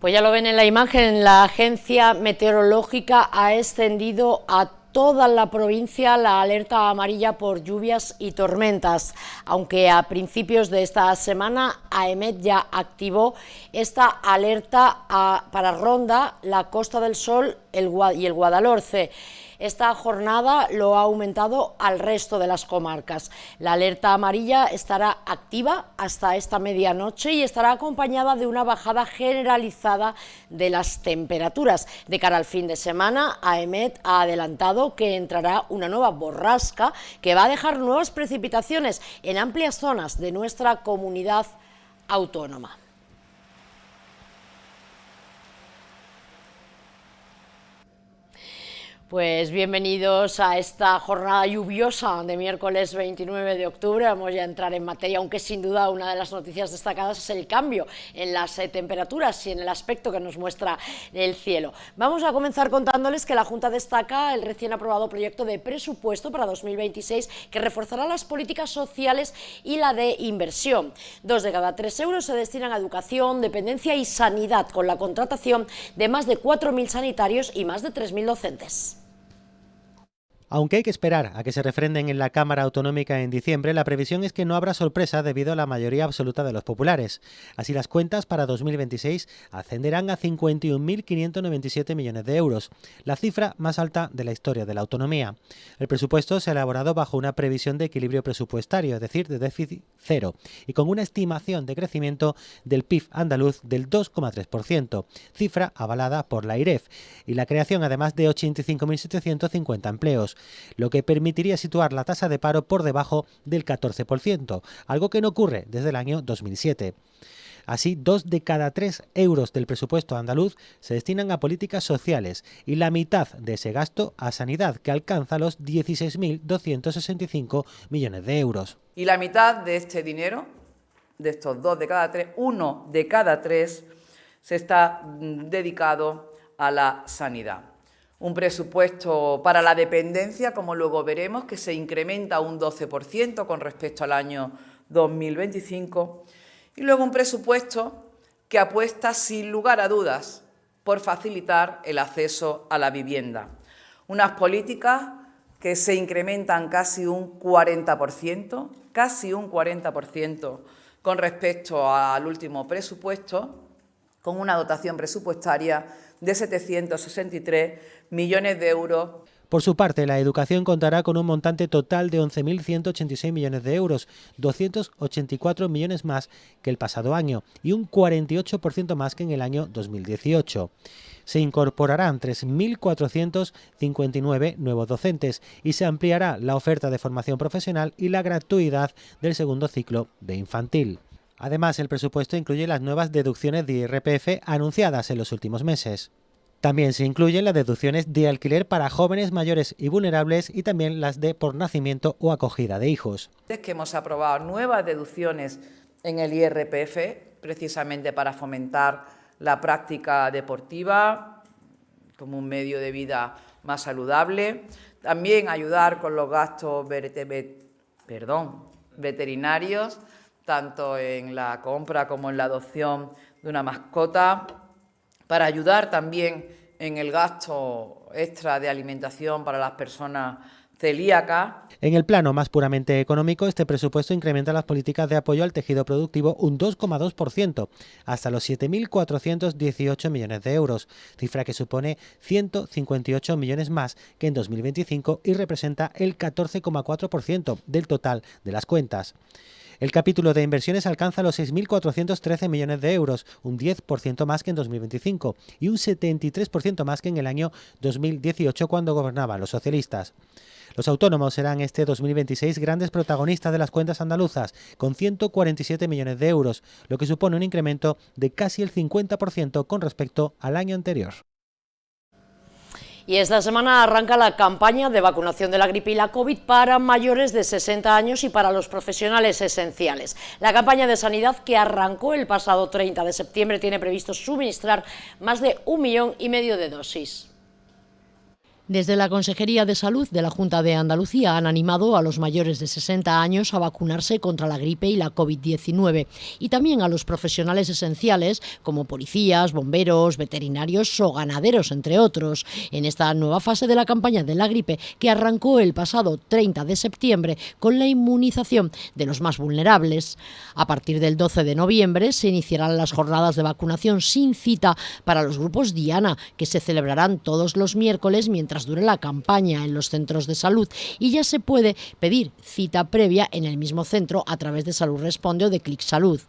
Pues ya lo ven en la imagen, la agencia meteorológica ha extendido a toda la provincia la alerta amarilla por lluvias y tormentas, aunque a principios de esta semana AEMET ya activó esta alerta para Ronda, la Costa del Sol y el Guadalhorce. Esta jornada lo ha aumentado al resto de las comarcas. La alerta amarilla estará activa hasta esta medianoche y estará acompañada de una bajada generalizada de las temperaturas. De cara al fin de semana, AEMET ha adelantado que entrará una nueva borrasca que va a dejar nuevas precipitaciones en amplias zonas de nuestra comunidad autónoma. Pues bienvenidos a esta jornada lluviosa de miércoles 29 de octubre. Vamos ya a entrar en materia, aunque sin duda una de las noticias destacadas es el cambio en las temperaturas y en el aspecto que nos muestra el cielo. Vamos a comenzar contándoles que la Junta destaca el recién aprobado proyecto de presupuesto para 2026 que reforzará las políticas sociales y la de inversión. 2 de cada 3 euros se destinan a educación, dependencia y sanidad, con la contratación de más de 4.000 sanitarios y más de 3.000 docentes. Aunque hay que esperar a que se refrenden en la Cámara Autonómica en diciembre, la previsión es que no habrá sorpresa debido a la mayoría absoluta de los populares. Así, las cuentas para 2026 ascenderán a 51.597 millones de euros, la cifra más alta de la historia de la autonomía. El presupuesto se ha elaborado bajo una previsión de equilibrio presupuestario, es decir, de déficit cero, y con una estimación de crecimiento del PIB andaluz del 2,3%, cifra avalada por la AIREF, y la creación además de 85.750 empleos, lo que permitiría situar la tasa de paro por debajo del 14%, algo que no ocurre desde el año 2007. Así, 2 de cada 3 euros del presupuesto andaluz se destinan a políticas sociales y la mitad de ese gasto a sanidad, que alcanza los 16.265 millones de euros. Y la mitad de este dinero, de estos 2 de cada 3, 1 de cada 3 se está dedicado a la sanidad. Un presupuesto para la dependencia, como luego veremos, que se incrementa un 12% con respecto al año 2025. Y luego un presupuesto que apuesta sin lugar a dudas por facilitar el acceso a la vivienda. Unas políticas que se incrementan casi un 40% con respecto al último presupuesto, con una dotación presupuestaria de 763 millones de euros. Por su parte, la educación contará con un montante total de 11.186 millones de euros, 284 millones más que el pasado año y un 48% más que en el año 2018. Se incorporarán 3.459 nuevos docentes y se ampliará la oferta de formación profesional y la gratuidad del segundo ciclo de infantil. Además, el presupuesto incluye las nuevas deducciones de IRPF anunciadas en los últimos meses. También se incluyen las deducciones de alquiler para jóvenes, mayores y vulnerables y también las de por nacimiento o acogida de hijos. Es que hemos aprobado nuevas deducciones en el IRPF precisamente para fomentar la práctica deportiva como un medio de vida más saludable. También ayudar con los gastos veterinarios, tanto en la compra como en la adopción de una mascota, para ayudar también en el gasto extra de alimentación para las personas celíacas. En el plano más puramente económico, este presupuesto incrementa las políticas de apoyo al tejido productivo un 2,2%, hasta los 7.418 millones de euros, cifra que supone 158 millones más que en 2025 y representa el 14,4% del total de las cuentas. El capítulo de inversiones alcanza los 6.413 millones de euros, un 10% más que en 2025 y un 73% más que en el año 2018 cuando gobernaban los socialistas. Los autónomos serán este 2026 grandes protagonistas de las cuentas andaluzas, con 147 millones de euros, lo que supone un incremento de casi el 50% con respecto al año anterior. Y esta semana arranca la campaña de vacunación de la gripe y la COVID para mayores de 60 años y para los profesionales esenciales. La campaña de sanidad, que arrancó el pasado 30 de septiembre, tiene previsto suministrar más de 1,5 millones de dosis. Desde la Consejería de Salud de la Junta de Andalucía han animado a los mayores de 60 años a vacunarse contra la gripe y la COVID-19 y también a los profesionales esenciales como policías, bomberos, veterinarios o ganaderos, entre otros, en esta nueva fase de la campaña de la gripe que arrancó el pasado 30 de septiembre con la inmunización de los más vulnerables. A partir del 12 de noviembre se iniciarán las jornadas de vacunación sin cita para los grupos Diana, que se celebrarán todos los miércoles mientras dure la campaña en los centros de salud, y ya se puede pedir cita previa en el mismo centro a través de Salud Responde o de Clic Salud.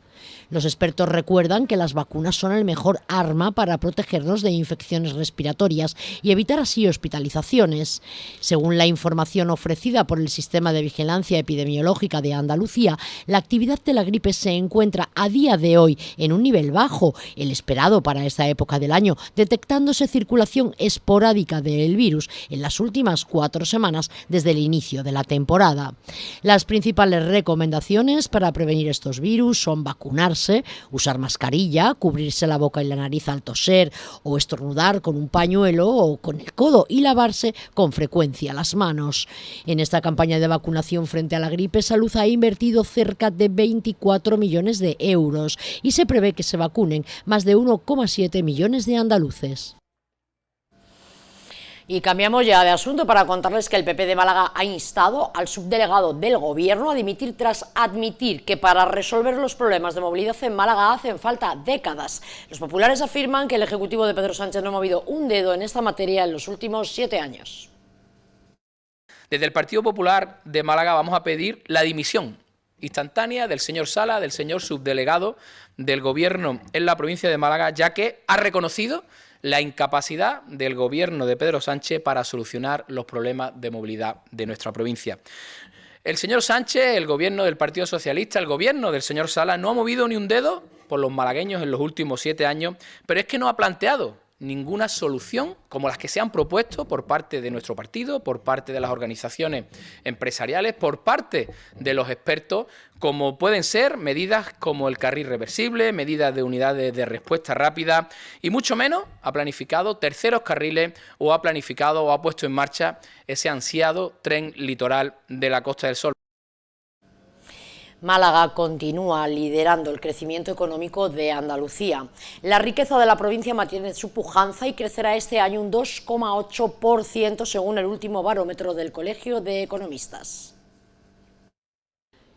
Los expertos recuerdan que las vacunas son el mejor arma para protegernos de infecciones respiratorias y evitar así hospitalizaciones. Según la información ofrecida por el Sistema de Vigilancia Epidemiológica de Andalucía, la actividad de la gripe se encuentra a día de hoy en un nivel bajo, el esperado para esta época del año, detectándose circulación esporádica del virus en las últimas 4 semanas desde el inicio de la temporada. Las principales recomendaciones para prevenir estos virus son vacunarse, usar mascarilla, cubrirse la boca y la nariz al toser o estornudar con un pañuelo o con el codo y lavarse con frecuencia las manos. En esta campaña de vacunación frente a la gripe, Salud ha invertido cerca de 24 millones de euros y se prevé que se vacunen más de 1,7 millones de andaluces. Y cambiamos ya de asunto para contarles que el PP de Málaga ha instado al subdelegado del Gobierno a dimitir tras admitir que para resolver los problemas de movilidad en Málaga hacen falta décadas. Los populares afirman que el Ejecutivo de Pedro Sánchez no ha movido un dedo en esta materia en los últimos 7 años. Desde el Partido Popular de Málaga vamos a pedir la dimisión instantánea del señor Sala, del señor subdelegado del Gobierno en la provincia de Málaga, ya que ha reconocido la incapacidad del Gobierno de Pedro Sánchez para solucionar los problemas de movilidad de nuestra provincia. El señor Sánchez, el Gobierno del Partido Socialista, el Gobierno del señor Sala no ha movido ni un dedo por los malagueños en los últimos 7 años, pero es que no ha planteado ninguna solución como las que se han propuesto por parte de nuestro partido, por parte de las organizaciones empresariales, por parte de los expertos, como pueden ser medidas como el carril reversible, medidas de unidades de respuesta rápida, y mucho menos ha planificado terceros carriles o ha planificado o ha puesto en marcha ese ansiado tren litoral de la Costa del Sol. Málaga continúa liderando el crecimiento económico de Andalucía. La riqueza de la provincia mantiene su pujanza y crecerá este año un 2,8% según el último barómetro del Colegio de Economistas.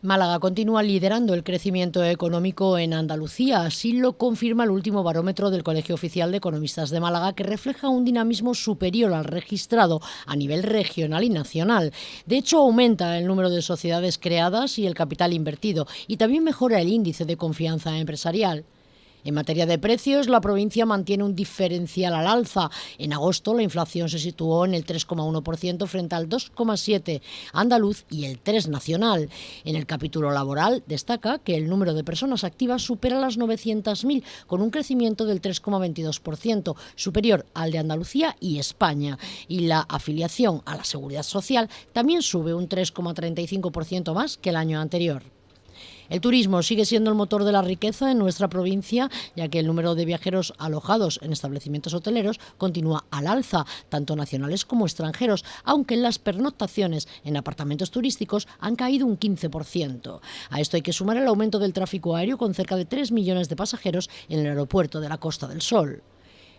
Málaga continúa liderando el crecimiento económico en Andalucía, así lo confirma el último barómetro del Colegio Oficial de Economistas de Málaga, que refleja un dinamismo superior al registrado a nivel regional y nacional. De hecho, aumenta el número de sociedades creadas y el capital invertido, y también mejora el índice de confianza empresarial. En materia de precios, la provincia mantiene un diferencial al alza. En agosto, la inflación se situó en el 3,1% frente al 2,7% andaluz y el 3% nacional. En el capítulo laboral, destaca que el número de personas activas supera las 900.000, con un crecimiento del 3,22%, superior al de Andalucía y España. Y la afiliación a la Seguridad Social también sube un 3,35% más que el año anterior. El turismo sigue siendo el motor de la riqueza en nuestra provincia, ya que el número de viajeros alojados en establecimientos hoteleros continúa al alza, tanto nacionales como extranjeros, aunque las pernoctaciones en apartamentos turísticos han caído un 15%. A esto hay que sumar el aumento del tráfico aéreo, con cerca de 3 millones de pasajeros en el aeropuerto de la Costa del Sol.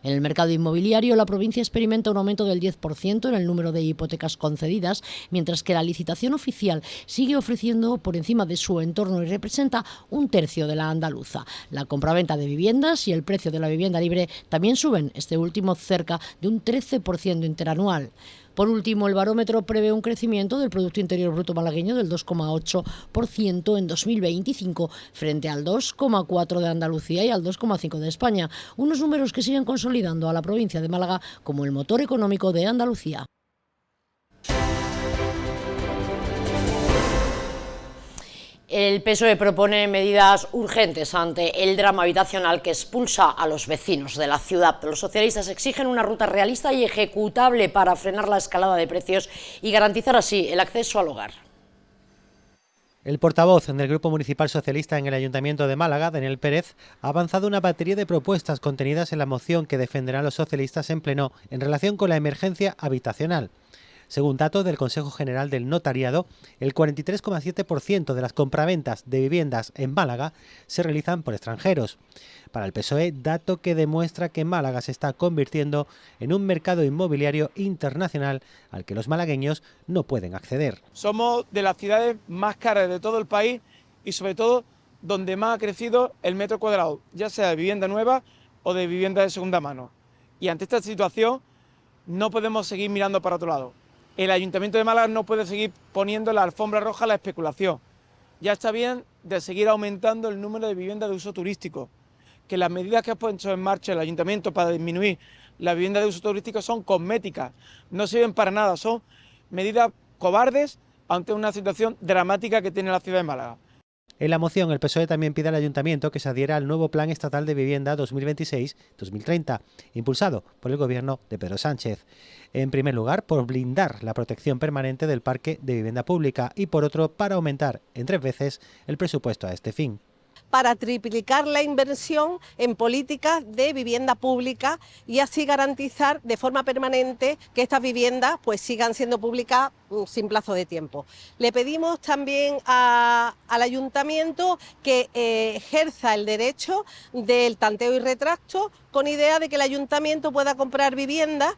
En el mercado inmobiliario, la provincia experimenta un aumento del 10% en el número de hipotecas concedidas, mientras que la licitación oficial sigue ofreciendo por encima de su entorno y representa un tercio de la andaluza. La compraventa de viviendas y el precio de la vivienda libre también suben, este último cerca de un 13% interanual. Por último, el barómetro prevé un crecimiento del Producto Interior Bruto malagueño del 2,8% en 2025, frente al 2,4% de Andalucía y al 2,5% de España, unos números que siguen consolidando a la provincia de Málaga como el motor económico de Andalucía. El PSOE propone medidas urgentes ante el drama habitacional que expulsa a los vecinos de la ciudad. Los socialistas exigen una ruta realista y ejecutable para frenar la escalada de precios y garantizar así el acceso al hogar. El portavoz del Grupo Municipal Socialista en el Ayuntamiento de Málaga, Daniel Pérez, ha avanzado una batería de propuestas contenidas en la moción que defenderán los socialistas en pleno en relación con la emergencia habitacional. Según datos del Consejo General del Notariado, el 43,7% de las compraventas de viviendas en Málaga se realizan por extranjeros. Para el PSOE, dato que demuestra que Málaga se está convirtiendo en un mercado inmobiliario internacional al que los malagueños no pueden acceder. Somos de las ciudades más caras de todo el país y sobre todo donde más ha crecido el metro cuadrado, ya sea de vivienda nueva o de vivienda de segunda mano. Y ante esta situación no podemos seguir mirando para otro lado. El Ayuntamiento de Málaga no puede seguir poniendo la alfombra roja a la especulación. Ya está bien de seguir aumentando el número de viviendas de uso turístico, que las medidas que ha puesto en marcha el Ayuntamiento para disminuir la vivienda de uso turístico son cosméticas, no sirven para nada, son medidas cobardes ante una situación dramática que tiene la ciudad de Málaga. En la moción, el PSOE también pide al Ayuntamiento que se adhiera al nuevo Plan Estatal de Vivienda 2026-2030, impulsado por el Gobierno de Pedro Sánchez. En primer lugar, por blindar la protección permanente del parque de vivienda pública y, por otro, para aumentar en 3 veces el presupuesto a este fin. Para triplicar la inversión en políticas de vivienda pública y así garantizar de forma permanente que estas viviendas pues sigan siendo públicas sin plazo de tiempo. Le pedimos también al Ayuntamiento que ejerza el derecho del tanteo y retracto con idea de que el Ayuntamiento pueda comprar viviendas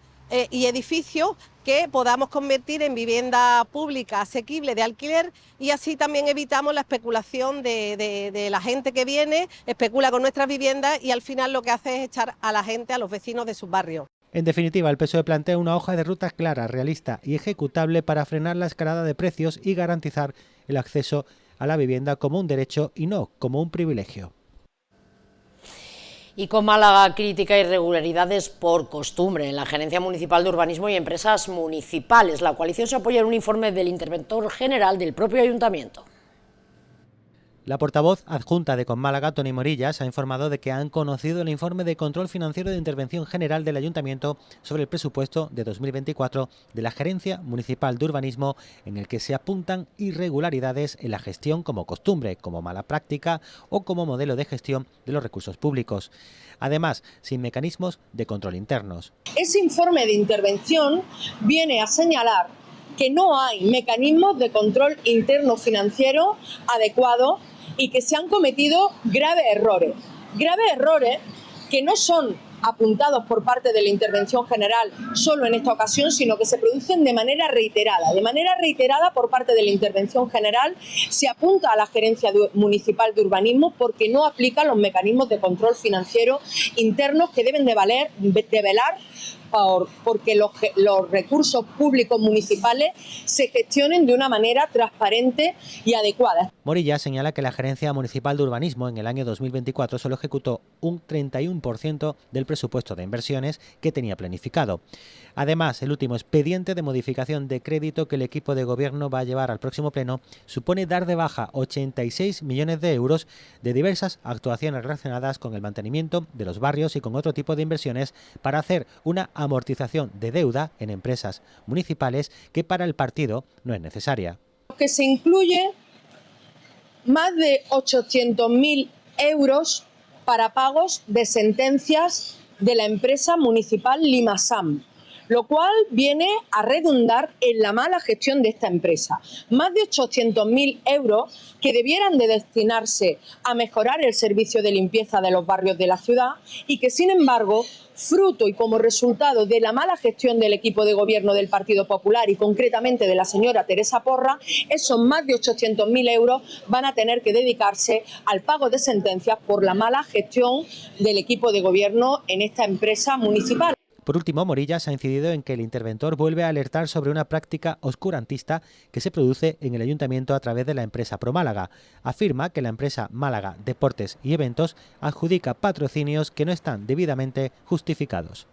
y edificios que podamos convertir en vivienda pública asequible de alquiler y así también evitamos la especulación de la gente que viene, especula con nuestras viviendas y al final lo que hace es echar a la gente, a los vecinos de sus barrios. En definitiva, el PSOE plantea una hoja de ruta clara, realista y ejecutable para frenar la escalada de precios y garantizar el acceso a la vivienda como un derecho y no como un privilegio. Y con Málaga crítica irregularidades por costumbre en la Gerencia Municipal de Urbanismo y Empresas Municipales. La coalición se apoya en un informe del interventor general del propio ayuntamiento. La portavoz adjunta de Con Málaga, Toni Morillas, ha informado de que han conocido el informe de control financiero de intervención general del Ayuntamiento sobre el presupuesto de 2024 de la Gerencia Municipal de Urbanismo, en el que se apuntan irregularidades en la gestión como costumbre, como mala práctica o como modelo de gestión de los recursos públicos. Además, sin mecanismos de control internos. Ese informe de intervención viene a señalar que no hay mecanismos de control interno financiero adecuados y que se han cometido graves errores que no son apuntados por parte de la intervención general solo en esta ocasión, sino que se producen de manera reiterada. De manera reiterada por parte de la intervención general se apunta a la Gerencia Municipal de Urbanismo porque no aplica los mecanismos de control financiero internos que deben de velar porque los recursos públicos municipales se gestionen de una manera transparente y adecuada. Morillas señala que la Gerencia Municipal de Urbanismo en el año 2024 solo ejecutó un 31% del presupuesto de inversiones que tenía planificado. Además, el último expediente de modificación de crédito que el equipo de gobierno va a llevar al próximo pleno supone dar de baja 86 millones de euros de diversas actuaciones relacionadas con el mantenimiento de los barrios y con otro tipo de inversiones para hacer una amortización de deuda en empresas municipales que para el partido no es necesaria. Que se incluye más de 800.000 euros para pagos de sentencias de la empresa municipal Limasam, lo cual viene a redundar en la mala gestión de esta empresa. Más de 800.000 euros que debieran de destinarse a mejorar el servicio de limpieza de los barrios de la ciudad y que, sin embargo, fruto y como resultado de la mala gestión del equipo de gobierno del Partido Popular y concretamente de la señora Teresa Porra, esos más de 800.000 euros van a tener que dedicarse al pago de sentencias por la mala gestión del equipo de gobierno en esta empresa municipal. Por último, Morillas ha incidido en que el interventor vuelve a alertar sobre una práctica oscurantista que se produce en el ayuntamiento a través de la empresa ProMálaga. Afirma que la empresa Málaga Deportes y Eventos adjudica patrocinios que no están debidamente justificados.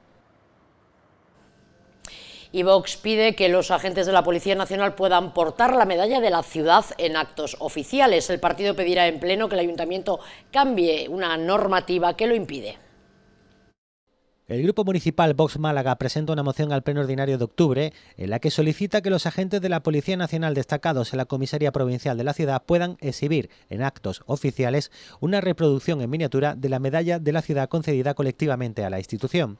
Y Vox pide que los agentes de la Policía Nacional puedan portar la medalla de la ciudad en actos oficiales. El partido pedirá en pleno que el Ayuntamiento cambie una normativa que lo impide. El Grupo Municipal Vox Málaga presenta una moción al Pleno Ordinario de octubre en la que solicita que los agentes de la Policía Nacional destacados en la Comisaría Provincial de la ciudad puedan exhibir en actos oficiales una reproducción en miniatura de la medalla de la ciudad concedida colectivamente a la institución.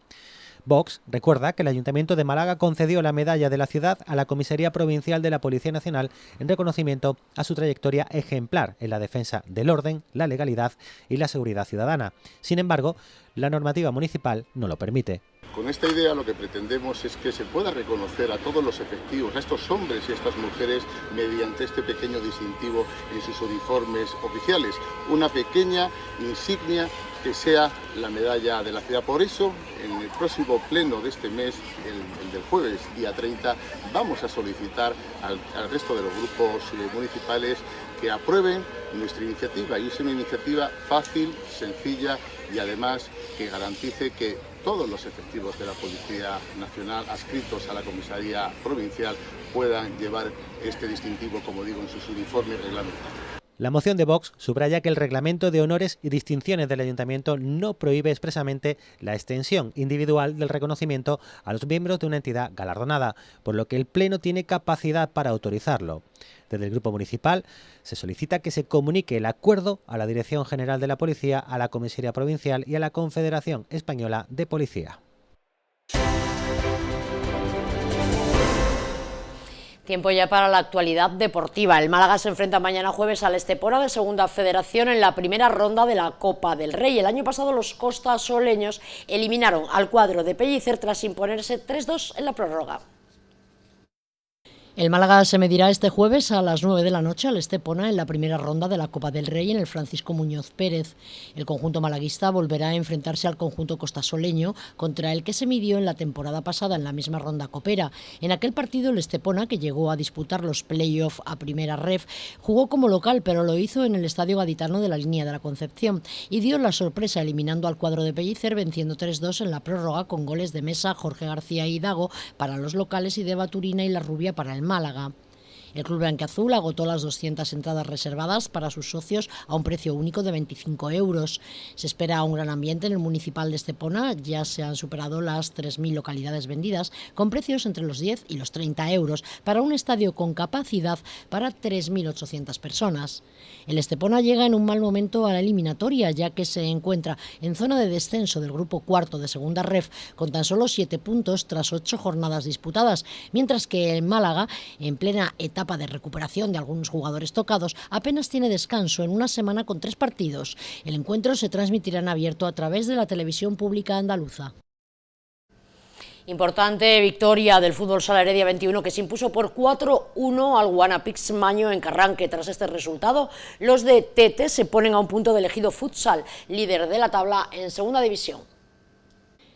Vox recuerda que el Ayuntamiento de Málaga concedió la medalla de la ciudad a la Comisaría Provincial de la Policía Nacional en reconocimiento a su trayectoria ejemplar en la defensa del orden, la legalidad y la seguridad ciudadana. Sin embargo, la normativa municipal no lo permite. Con esta idea lo que pretendemos es que se pueda reconocer a todos los efectivos, a estos hombres y a estas mujeres, mediante este pequeño distintivo en sus uniformes oficiales. Una pequeña insignia que sea la medalla de la ciudad. Por eso, en el próximo pleno de este mes, el del jueves, día 30, vamos a solicitar al resto de los grupos municipales que aprueben nuestra iniciativa. Y es una iniciativa fácil, sencilla y además que garantice que todos los efectivos de la Policía Nacional adscritos a la Comisaría Provincial puedan llevar este distintivo, como digo, en sus uniformes reglamentarios. La moción de Vox subraya que el reglamento de honores y distinciones del Ayuntamiento no prohíbe expresamente la extensión individual del reconocimiento a los miembros de una entidad galardonada, por lo que el Pleno tiene capacidad para autorizarlo. Desde el Grupo Municipal se solicita que se comunique el acuerdo a la Dirección General de la Policía, a la Comisaría Provincial y a la Confederación Española de Policía. Tiempo ya para la actualidad deportiva. El Málaga se enfrenta mañana jueves al Estepona de Segunda Federación en la primera ronda de la Copa del Rey. El año pasado los costasoleños eliminaron al cuadro de Pellicer tras imponerse 3-2 en la prórroga. El Málaga se medirá este jueves a las 9 de la noche al Estepona en la primera ronda de la Copa del Rey en el Francisco Muñoz Pérez. El conjunto malaguista volverá a enfrentarse al conjunto costasoleño contra el que se midió en la temporada pasada en la misma ronda copera. En aquel partido el Estepona, que llegó a disputar los play-off a primera ref, jugó como local, pero lo hizo en el Estadio Gaditano de la Línea de la Concepción y dio la sorpresa eliminando al cuadro de Pellicer, venciendo 3-2 en la prórroga con goles de Mesa, Jorge García y Dago para los locales y de Baturina y La Rubia para el Málaga. El club blanquiazul agotó las 200 entradas reservadas para sus socios a un precio único de 25 euros. Se espera un gran ambiente en el municipal de Estepona. Ya se han superado las 3.000 localidades vendidas, con precios entre los 10 y los 30 euros, para un estadio con capacidad para 3.800 personas. El Estepona llega en un mal momento a la eliminatoria, ya que se encuentra en zona de descenso del grupo cuarto de Segunda Ref, con tan solo 7 puntos tras 8 jornadas disputadas, mientras que el Málaga, en plena etapa de recuperación de algunos jugadores tocados, apenas tiene descanso en una semana con 3 partidos. El encuentro se transmitirá en abierto a través de la televisión pública andaluza. Importante victoria del Fútbol Sala Heredia 21, que se impuso por 4-1 al Guanapix Maño en Carranque. Tras este resultado, los de Tete se ponen a un punto del Ejido Futsal, líder de la tabla en segunda división.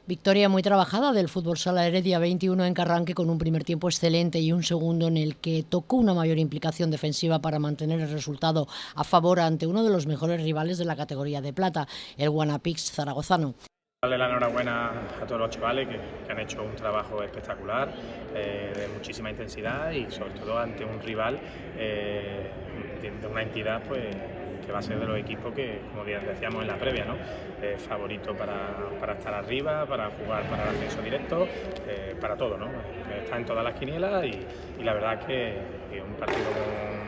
Victoria muy trabajada del Fútbol Sala Heredia 21 en Carranque, con un primer tiempo excelente y un segundo en el que tocó una mayor implicación defensiva para mantener el resultado a favor ante uno de los mejores rivales de la categoría de plata, el Guanapix zaragozano. Darle la enhorabuena a todos los chavales que han hecho un trabajo espectacular, de muchísima intensidad y sobre todo ante un rival de una entidad pues que va a ser de los equipos que, como decíamos en la previa, ¿no? Favorito para estar arriba, para jugar para el ascenso directo, para todo, ¿no? Está en todas las quinielas y la verdad que un partido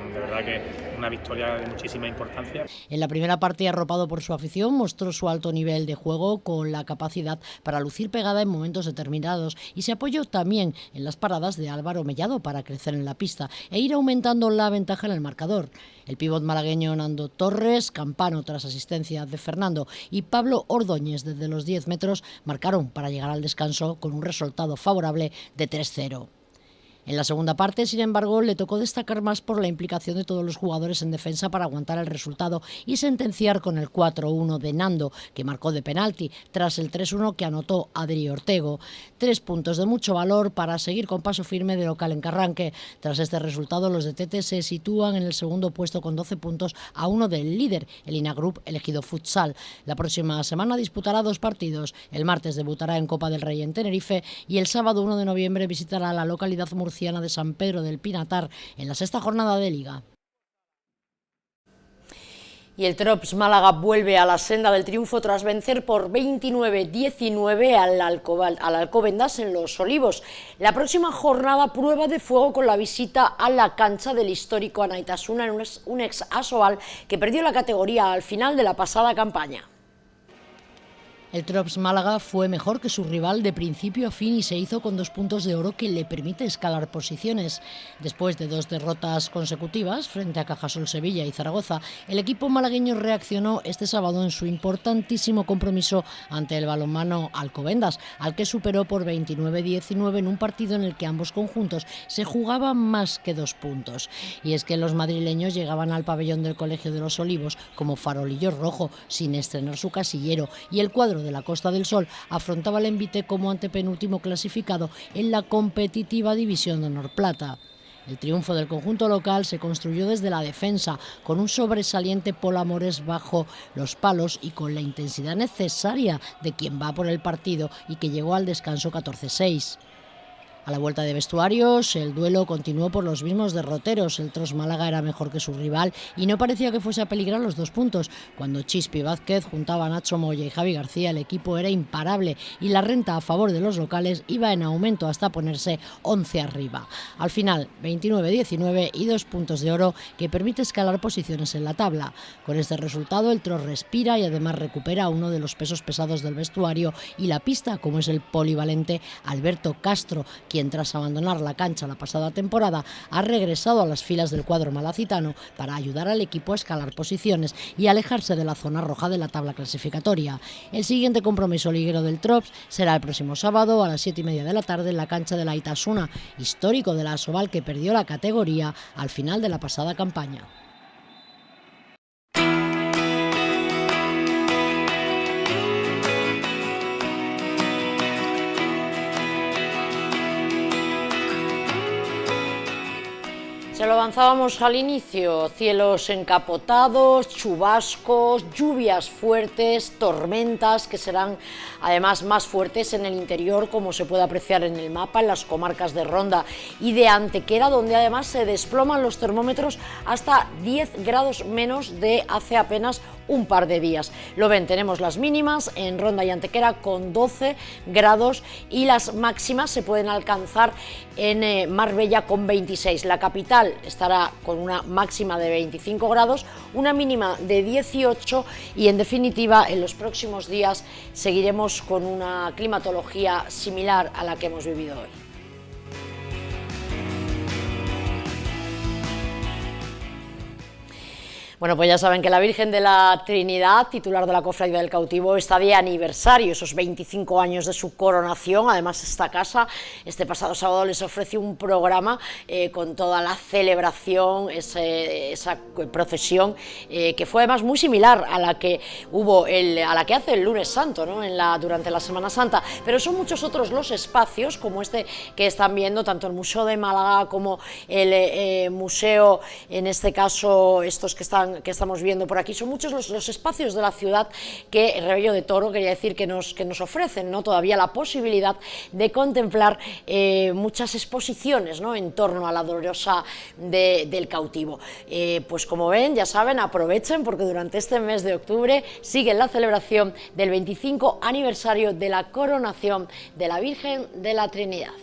de verdad que una victoria de muchísima importancia. En la primera parte, arropado por su afición, mostró su alto nivel de juego con la capacidad para lucir pegada en momentos determinados y se apoyó también en las paradas de Álvaro Mellado para crecer en la pista e ir aumentando la ventaja en el marcador. El pívot malagueño Nando Torres, Campano tras asistencia de Fernando y Pablo Ordóñez desde los 10 metros marcaron para llegar al descanso con un resultado favorable de 3-0. En la segunda parte, sin embargo, le tocó destacar más por la implicación de todos los jugadores en defensa para aguantar el resultado y sentenciar con el 4-1 de Nando, que marcó de penalti, tras el 3-1 que anotó Adri Ortego. 3 puntos de mucho valor para seguir con paso firme de local en Carranque. Tras este resultado, los de Tete se sitúan en el segundo puesto con 12 puntos a 1 del líder, el Inagroup Elegido Futsal. La próxima semana disputará 2 partidos. El martes debutará en Copa del Rey en Tenerife y el sábado 1 de noviembre visitará la localidad murciana de San Pedro del Pinatar en la 6ª jornada de Liga. Y el Trops Málaga vuelve a la senda del triunfo tras vencer por 29-19 al Alcobendas en Los Olivos. La próxima jornada prueba de fuego con la visita a la cancha del histórico Anaitasuna, en un ex Asobal que perdió la categoría al final de la pasada campaña. El Trops Málaga fue mejor que su rival de principio a fin y se hizo con 2 puntos de oro que le permite escalar posiciones. Después de 2 derrotas consecutivas frente a Cajasol Sevilla y Zaragoza, el equipo malagueño reaccionó este sábado en su importantísimo compromiso ante el balonmano Alcobendas, al que superó por 29-19 en un partido en el que ambos conjuntos se jugaban más que 2 puntos. Y es que los madrileños llegaban al pabellón del Colegio de los Olivos como farolillo rojo, sin estrenar su casillero, y el cuadro de la Costa del Sol afrontaba el envite como antepenúltimo clasificado en la competitiva División de Honor Plata. El triunfo del conjunto local se construyó desde la defensa, con un sobresaliente Pol Amores bajo los palos y con la intensidad necesaria de quien va por el partido y que llegó al descanso 14-6. A la vuelta de vestuarios, el duelo continuó por los mismos derroteros. El Trops Málaga era mejor que su rival y no parecía que fuese a peligrar los 2 puntos. Cuando Chispi Vázquez juntaba a Nacho Moya y Javi García, el equipo era imparable y la renta a favor de los locales iba en aumento hasta ponerse 11 arriba. Al final, 29-19 y 2 puntos de oro que permite escalar posiciones en la tabla. Con este resultado, el Trops respira y además recupera uno de los pesos pesados del vestuario y la pista, como es el polivalente Alberto Castro, quien tras abandonar la cancha la pasada temporada ha regresado a las filas del cuadro malacitano para ayudar al equipo a escalar posiciones y alejarse de la zona roja de la tabla clasificatoria. El siguiente compromiso liguero del Trops será el próximo sábado a las 7:30 de la tarde en la cancha de la Aitasuna, histórico de la Asobal que perdió la categoría al final de la pasada campaña. Se lo avanzábamos al inicio, cielos encapotados, chubascos, lluvias fuertes, tormentas que serán además más fuertes en el interior, como se puede apreciar en el mapa, en las comarcas de Ronda y de Antequera, donde además se desploman los termómetros hasta 10 grados menos de hace apenas un par de días. Lo ven, tenemos las mínimas en Ronda y Antequera con 12 grados y las máximas se pueden alcanzar en Marbella con 26. La capital estará con una máxima de 25 grados, una mínima de 18 y en definitiva en los próximos días seguiremos con una climatología similar a la que hemos vivido hoy. Bueno, pues ya saben que la Virgen de la Trinidad, titular de la Cofradía del Cautivo, está de aniversario, esos 25 años de su coronación. Además, esta casa, este pasado sábado, les ofreció un programa con toda la celebración, esa procesión, que fue además muy similar a la que hubo, a la que hace el lunes santo, ¿no? Durante la Semana Santa. Pero son muchos otros los espacios, como este que están viendo, tanto el Museo de Málaga como el museo, en este caso, estos que estamos viendo por aquí, son muchos los espacios de la ciudad que Rebello de Toro quería decir que nos ofrecen, ¿no? Todavía la posibilidad de contemplar muchas exposiciones, ¿no? En torno a la dolorosa del cautivo. Pues como ven, ya saben, aprovechen porque durante este mes de octubre sigue la celebración del 25 aniversario de la coronación de la Virgen de la Trinidad.